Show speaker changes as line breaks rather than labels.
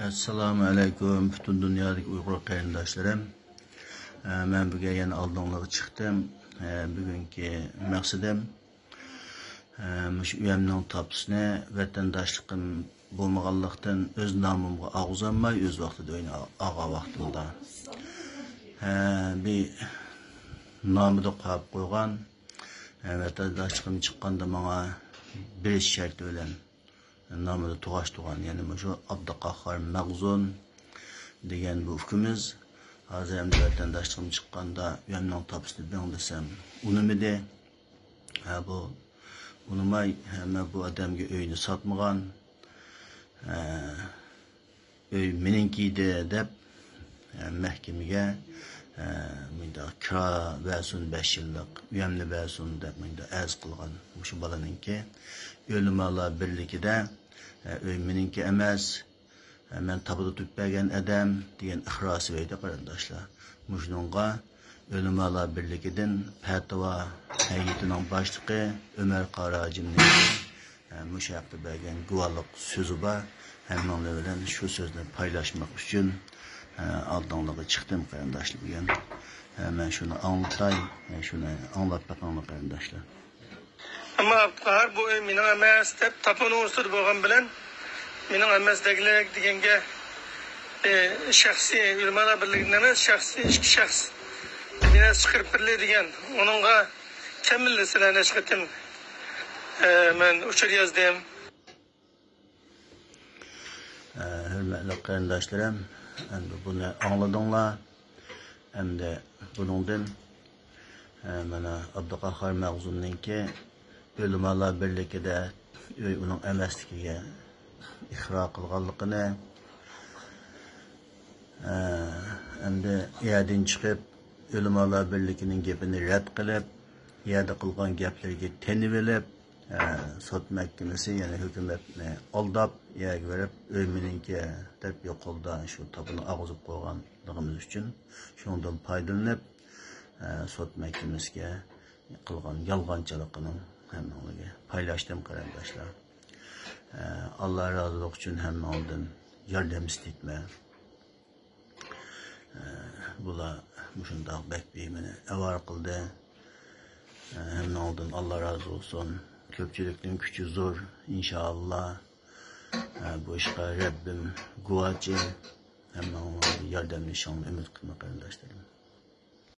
Assalamu alaikum bütün dünyadaki Uygur qarindoshlarım. Ben bugün yana oldinlarga chiqdim. Bugünkü maqsadim shu uyamning topishni vatandoshligim bo'lmaganlikdan o'z nomimga og'zolmay o'z vaqtida og'a vaqtimda bir nomida qo'yib qo'ygan vatandoshligim chiqqanda menga bir shart bilan namıda tuğaştıgan yani şu Abdülqahhar Mag'zun degan bu ukimiz hozir ham vatandoshligim chiqqanda uyamning topishni ben desem unimidi bu unimay men bu odamga uyni sotmagan uy meninkiydi deb mahkamaga menda kira versin 5 yillik uyamni versin deb menda arz qilgan shu bolaninki o'limalar birligida uy meninki emas men tabuda tutmagan adam degan ixrosi berdi qarindoshlar. Mujnunga o'limalar birligidan fatvo hayitining boshlig'i Ömer Qarajimning mushaqda bergan guvohlik so'zi bor. Hammalar bilan shu so'zni paylaşmak uchun oldinlarga chiqdim qarindoshlar bilan. Men shuni anlatay, shuni anlatib baqaman qarindoshlar.
Ama Abdülqahhar bu mening emas deb tapını ursud bo'lgan bilan mening emas deganga shaxsiy ulamolar birligidan emas shaxsiy ikki shaxs meni chiqarib beradigan onunga kamillisini chiqardim. Men uchur yazdım.
Hürmetli qarindoshlarım, endi buni angladinglar. Endi buningdan mana Abdülqahhar Mag'zunninki Ölümalar birlikdə onun emasligiga iqror qilganligini endi yerdan chiqib Ölümalar birligining gapini rad qilib yerda qilgan gaplarga tenib olib sud mahkamasi ya'ni hukumatni aldab yerga berib o'ymininki deb yo'qoldi shu topini og'izib qo'yganligimiz uchun shundan foydalanib sud mahkamasiga qilgan yolg'onchiligini hammalarga paylaştım qarindoshlar. Allah razılık için hammalardan yardım isteytme. Bular shundoq bekbeyimini avar qildi. Hammalardan Allah razı olsun. Ko'pchilikning kuchi zo'r inshaalloh. Bu ishga Rabbim guvochi. Hammalarga yordam nishonini umid qilmoq qarindoshlar.